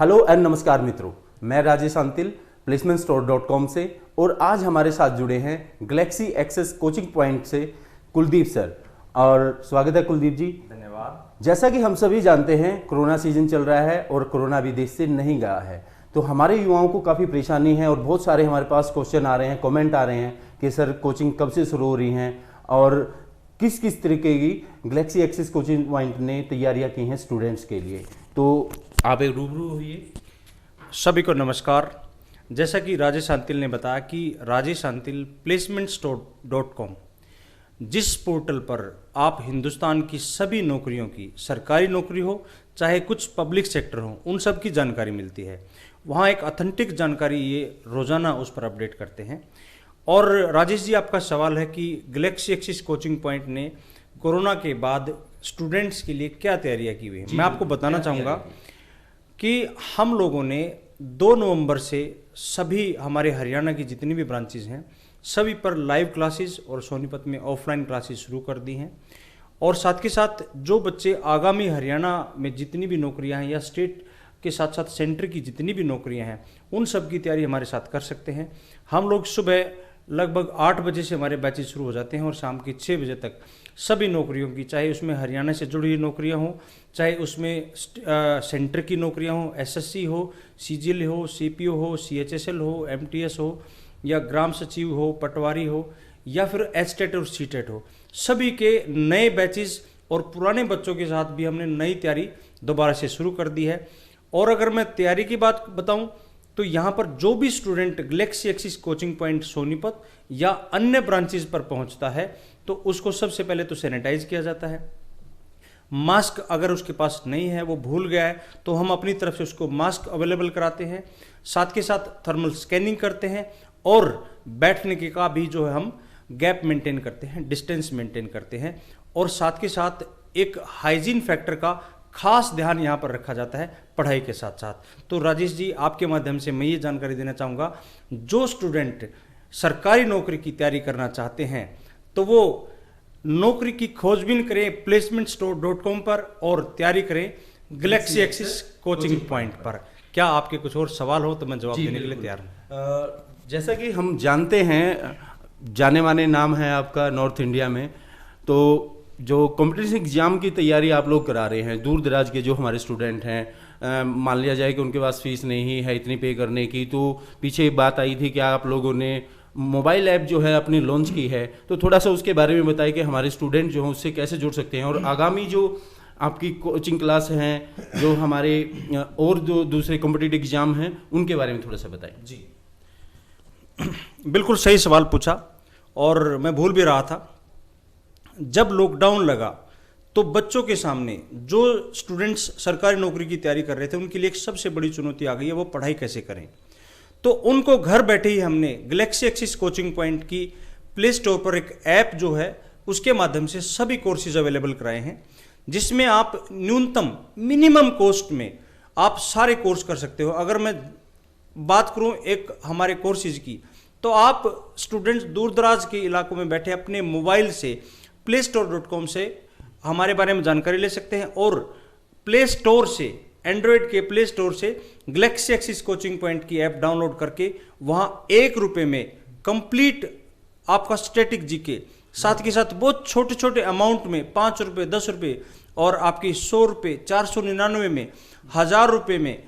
Hello and नमस्कार मित्रों, मैं राजेश अंतिल प्लेसमेंटस्टोर.com से और आज हमारे साथ जुड़े हैं गैलेक्सी एक्सेस कोचिंग पॉइंट से कुलदीप सर। और स्वागत है कुलदीप जी। धन्यवाद। जैसा कि हम सभी जानते हैं कोरोना सीजन चल रहा है और कोरोना भी देश से नहीं गया है, तो हमारे युवाओं को काफ़ी परेशानी है और बहुत सारे हमारे पास क्वेश्चन आ रहे हैं, कमेंट आ रहे हैं कि सर कोचिंग कब से शुरू हो रही हैं और किस किस तरीके की गैलेक्सी एक्सेस कोचिंग पॉइंट ने तैयारियां की हैं स्टूडेंट्स के लिए। तो आप एक रूबरू होइए। सभी को नमस्कार। जैसा कि राजेश अंतिल ने बताया कि राजेश अंतिल प्लेसमेंटस्टोर.com जिस पोर्टल पर आप हिंदुस्तान की सभी नौकरियों की, सरकारी नौकरी हो चाहे कुछ पब्लिक सेक्टर हो, उन सब की जानकारी मिलती है। वहाँ एक ऑथेंटिक जानकारी ये रोज़ाना उस पर अपडेट करते हैं। और राजेश जी, आपका सवाल है कि गैलेक्सी एक्सेस कोचिंग पॉइंट ने कोरोना के बाद स्टूडेंट्स के लिए क्या तैयारियां की हुई हैं। मैं आपको बताना चाहूँगा कि हम लोगों ने 2 नवंबर से सभी हमारे हरियाणा की जितनी भी ब्रांचेज हैं सभी पर लाइव क्लासेस और सोनीपत में ऑफलाइन क्लासेस शुरू कर दी हैं। और साथ के साथ जो बच्चे आगामी हरियाणा में जितनी भी नौकरियां हैं या स्टेट के साथ साथ सेंटर की जितनी भी नौकरियां हैं उन सब की तैयारी हमारे साथ कर सकते हैं। हम लोग सुबह लगभग 8 बजे से हमारे बैचेज शुरू हो जाते हैं और शाम के 6 बजे तक सभी नौकरियों की, चाहे उसमें हरियाणा से जुड़ी हुई नौकरियां हों, चाहे उसमें सेंटर की नौकरियां हों, एसएससी हो, सीजीएल हो, सीपीओ हो, सीएचएसएल हो, एमटीएस हो, या ग्राम सचिव हो, पटवारी हो, या फिर एचटेट और सीटेट हो, सभी के नए बैचेज और पुराने बच्चों के साथ भी हमने नई तैयारी दोबारा से शुरू कर दी है। और अगर मैं तैयारी की बात बताऊं तो यहाँ पर जो भी student Galaxy Access coaching point Sonipat या अन्य ब्रांचेज पर पहुंचता है तो उसको सबसे पहले तो सैनिटाइज किया जाता है। मास्क अगर उसके पास नहीं है, वो भूल गया है, तो हम अपनी तरफ से उसको मास्क अवेलेबल कराते हैं। साथ के साथ थर्मल स्कैनिंग करते हैं और बैठने के का भी जो है हम गैप मेंटेन करते हैं, डिस्टेंस मेंटेन करते हैं। और साथ के साथ एक हाइजीन फैक्टर का खास ध्यान यहाँ पर रखा जाता है पढ़ाई के साथ साथ। तो राजेश जी, आपके माध्यम से मैं ये जानकारी देना चाहूँगा, जो स्टूडेंट सरकारी नौकरी की तैयारी करना चाहते हैं तो वो नौकरी की खोजबीन करें प्लेसमेंटस्टोर.com पर और तैयारी करें गैलेक्सी एक्सेस कोचिंग पॉइंट पर। क्या आपके कुछ और सवाल हो तो मैं जवाब देने के लिए तैयार हूँ। जैसा कि हम जानते हैं, जाने माने नाम है आपका नॉर्थ इंडिया में, तो जो कॉम्पिटिशन एग्जाम की तैयारी आप लोग करा रहे हैं, दूर दराज के जो हमारे स्टूडेंट हैं, मान लिया जाए कि उनके पास फीस नहीं है इतनी पे करने की, तो पीछे एक बात आई थी कि आप लोगों ने मोबाइल ऐप जो है अपनी लॉन्च की है, तो थोड़ा सा उसके बारे में बताइए कि हमारे स्टूडेंट जो हैं उससे कैसे जुड़ सकते हैं और आगामी जो आपकी कोचिंग क्लास हैं, जो हमारे और जो दूसरे कॉम्पिटिटिव एग्जाम हैं, उनके बारे में थोड़ा सा बताएं। जी, बिल्कुल सही सवाल पूछा और मैं भूल भी रहा था। जब लॉकडाउन लगा तो बच्चों के सामने, जो स्टूडेंट्स सरकारी नौकरी की तैयारी कर रहे थे, उनके लिए एक सबसे बड़ी चुनौती आ गई है, वो पढ़ाई कैसे करें। तो उनको घर बैठे ही हमने गैलेक्सी एक्सेस कोचिंग पॉइंट की प्ले स्टोर पर एक ऐप जो है उसके माध्यम से सभी कोर्सेज अवेलेबल कराए हैं, जिसमें आप न्यूनतम मिनिमम कॉस्ट में आप सारे कोर्स कर सकते हो। अगर मैं बात करूं एक हमारे कोर्सेज की, तो आप स्टूडेंट्स दूर दराज के इलाकों में बैठे अपने मोबाइल से प्लेस्टोर.com से हमारे बारे में जानकारी ले सकते हैं और प्ले स्टोर से, एंड्रॉयड के प्ले स्टोर से गैलेक्सी एक्सेस कोचिंग पॉइंट की ऐप डाउनलोड करके वहाँ 1 रुपये में कंप्लीट आपका स्टैटिक जीके, साथ के साथ बहुत छोटे छोटे अमाउंट में 5 रुपये, 10 रुपये और आपकी 100 रुपये, 499 में, 1000 रुपये में।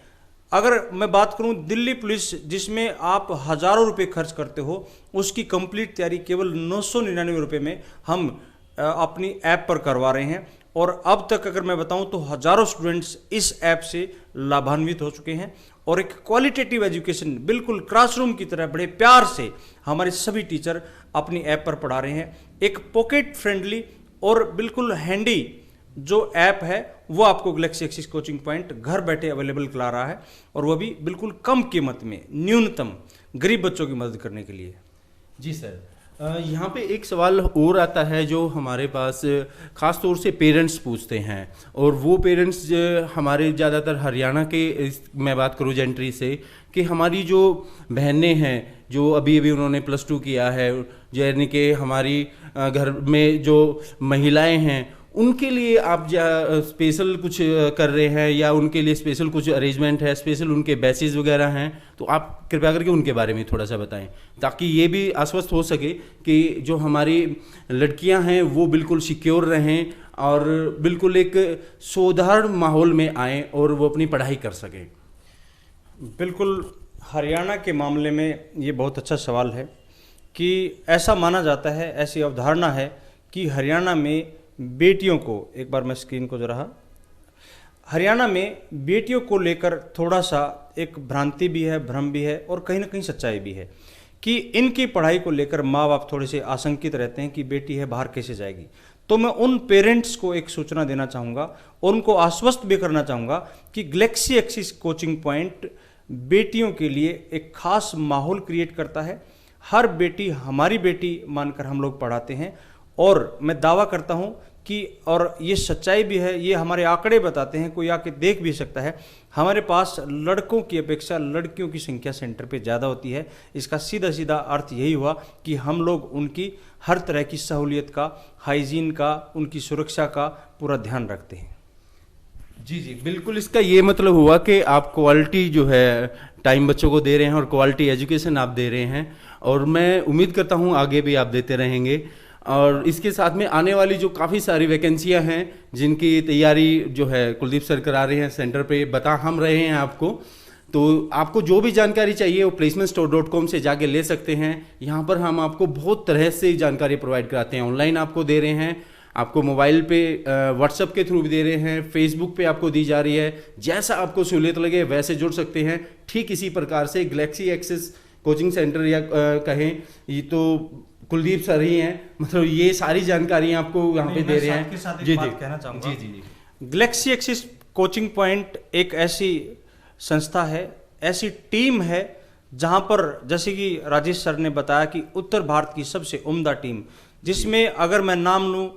अगर मैं बात करूं दिल्ली पुलिस जिसमें आप हज़ारों रुपये खर्च करते हो, उसकी कंप्लीट तैयारी केवल 999 रुपये में हम अपनी ऐप पर करवा रहे हैं। और अब तक अगर मैं बताऊं तो हज़ारों स्टूडेंट्स इस ऐप से लाभान्वित हो चुके हैं और एक क्वालिटेटिव एजुकेशन बिल्कुल क्लासरूम की तरह बड़े प्यार से हमारे सभी टीचर अपनी ऐप पर पढ़ा रहे हैं। एक पॉकेट फ्रेंडली और बिल्कुल हैंडी जो ऐप है वो आपको गैलेक्सी एक्सेस कोचिंग पॉइंट घर बैठे अवेलेबल करा रहा है, और वो भी बिल्कुल कम कीमत में, न्यूनतम गरीब बच्चों की मदद करने के लिए। जी सर, यहाँ पे एक सवाल और आता है जो हमारे पास ख़ास तौर से पेरेंट्स पूछते हैं, और वो पेरेंट्स हमारे ज़्यादातर हरियाणा के, मैं बात करूँ जेंट्री से, कि हमारी जो बहनें हैं जो अभी अभी उन्होंने +2 किया है, यानी कि हमारी घर में जो महिलाएं हैं उनके लिए आप स्पेशल कुछ कर रहे हैं या उनके लिए स्पेशल कुछ अरेंजमेंट है, स्पेशल उनके बैचेज वगैरह हैं, तो आप कृपया करके उनके बारे में थोड़ा सा बताएं, ताकि ये भी आश्वस्त हो सके कि जो हमारी लड़कियां हैं वो बिल्कुल सिक्योर रहें और बिल्कुल एक साधारण माहौल में आएँ और वो अपनी पढ़ाई कर सकें। बिल्कुल, हरियाणा के मामले में ये बहुत अच्छा सवाल है कि ऐसा माना जाता है, ऐसी अवधारणा है कि हरियाणा में बेटियों को, एक बार मैं स्क्रीन को जरा, हरियाणा में बेटियों को लेकर थोड़ा सा एक भ्रांति भी है, भ्रम भी है और कहीं ना कहीं सच्चाई भी है कि इनकी पढ़ाई को लेकर माँ बाप थोड़े से आशंकित रहते हैं कि बेटी है बाहर कैसे जाएगी। तो मैं उन पेरेंट्स को एक सूचना देना चाहूँगा और उनको आश्वस्त भी करना चाहूँगा कि गैलेक्सी एक्सिस कोचिंग पॉइंट बेटियों के लिए एक खास माहौल क्रिएट करता है। हर बेटी हमारी बेटी मानकर हम लोग पढ़ाते हैं और मैं दावा करता हूं कि, और ये सच्चाई भी है, ये हमारे आंकड़े बताते हैं, कोई आके देख भी सकता है, हमारे पास लड़कों की अपेक्षा लड़कियों की संख्या सेंटर पे ज़्यादा होती है। इसका सीधा सीधा अर्थ यही हुआ कि हम लोग उनकी हर तरह की सहूलियत का, हाइजीन का, उनकी सुरक्षा का पूरा ध्यान रखते हैं। जी जी बिल्कुल, इसका ये मतलब हुआ कि आप क्वालिटी जो है टाइम बच्चों को दे रहे हैं और क्वालिटी एजुकेशन आप दे रहे हैं, और मैं उम्मीद करता हूँ आगे भी आप देते रहेंगे। और इसके साथ में आने वाली जो काफ़ी सारी वैकेंसियाँ हैं जिनकी तैयारी जो है कुलदीप सर करा रहे हैं सेंटर पे, बता हम रहे हैं आपको, तो आपको जो भी जानकारी चाहिए वो placementstore.com से जाके ले सकते हैं। यहाँ पर हम आपको बहुत तरह से जानकारी प्रोवाइड कराते हैं, ऑनलाइन आपको दे रहे हैं, आपको मोबाइल पे व्हाट्सएप के थ्रू भी दे रहे हैं, फेसबुक पे आपको दी जा रही है, जैसा आपको सहूलियत लगे वैसे जुड़ सकते हैं। ठीक इसी प्रकार से गैलेक्सी एक्सिस कोचिंग सेंटर या कहें ये तो कुलदीप सर ही हैं, मतलब ये सारी जानकारियां आपको यहाँ पे दे रहे हैं। जी जी कहना चाहूँगा, जी जी गैलेक्सी एक्सिस कोचिंग पॉइंट एक ऐसी संस्था है, ऐसी टीम है जहाँ पर जैसे कि राजेश सर ने बताया कि उत्तर भारत की सबसे उम्दा टीम, जिसमें अगर मैं नाम लूँ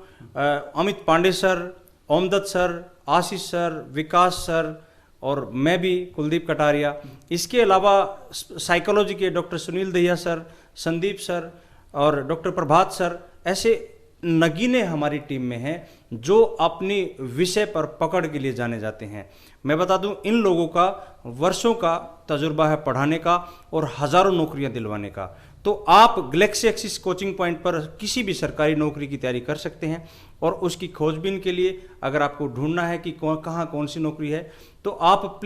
अमित पांडे सर, ओमदत्त सर, आशीष सर, विकास सर और मैं भी कुलदीप कटारिया, इसके अलावा साइकोलॉजी के doctor Sunil Dahiya sir, Sandeep sir और डॉक्टर प्रभात सर, ऐसे नगीने हमारी टीम में हैं जो अपनी विषय पर पकड़ के लिए जाने जाते हैं। मैं बता दूं, इन लोगों का वर्षों का तजुर्बा है पढ़ाने का और हज़ारों नौकरियां दिलवाने का। तो आप गैलेक्सी एक्सिस कोचिंग पॉइंट पर किसी भी सरकारी नौकरी की तैयारी कर सकते हैं और उसकी खोजबीन के लिए अगर आपको ढूंढना है कि कहाँ कौन सी नौकरी है, तो आप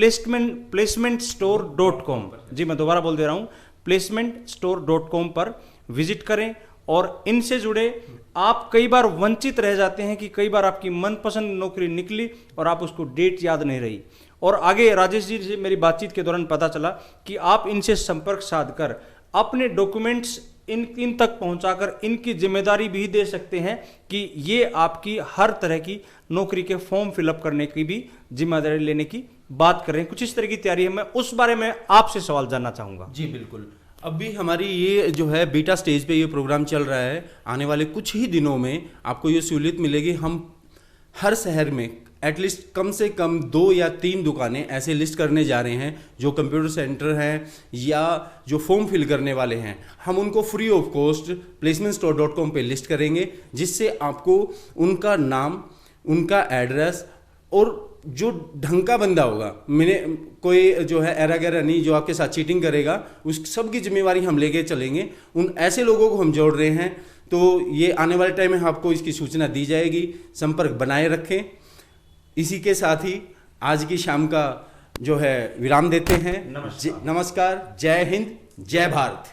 placementstore.com, जी मैं दोबारा बोल दे रहा हूँ, placementstore.com पर विजिट करें और इनसे जुड़े। आप कई बार वंचित रह जाते हैं कि कई बार आपकी मनपसंद नौकरी निकली और आप उसको डेट याद नहीं रही, और आगे राजेश जी से मेरी बातचीत के दौरान पता चला कि आप इनसे संपर्क साधकर अपने डॉक्यूमेंट्स इन तक पहुंचाकर इनकी जिम्मेदारी भी दे सकते हैं कि ये आपकी हर तरह की नौकरी के फॉर्म फिलअप करने की भी जिम्मेदारी लेने की बात कर रहे हैं। कुछ इस तरह की तैयारी है, मैं उस बारे में आपसे सवाल जानना चाहूँगा। जी बिल्कुल, अभी हमारी ये जो है बीटा स्टेज पे ये प्रोग्राम चल रहा है, आने वाले कुछ ही दिनों में आपको ये सहूलियत मिलेगी। हम हर शहर में एटलीस्ट कम से कम 2 या 3 दुकानें ऐसे लिस्ट करने जा रहे हैं जो कंप्यूटर सेंटर हैं या जो फॉर्म फिल करने वाले हैं, हम उनको फ्री ऑफ कॉस्ट placementstore.com पे लिस्ट करेंगे, जिससे आपको उनका नाम, उनका एड्रेस और जो ढंग का बंदा होगा, मैंने कोई जो है एरा गैरा नहीं जो आपके साथ चीटिंग करेगा, उस सब की जिम्मेवारी हम लेके चलेंगे। उन ऐसे लोगों को हम जोड़ रहे हैं, तो ये आने वाले टाइम में आपको इसकी सूचना दी जाएगी, संपर्क बनाए रखें। इसी के साथ ही आज की शाम का जो है विराम देते हैं। नमस्कार, जय हिंद, जय भारत।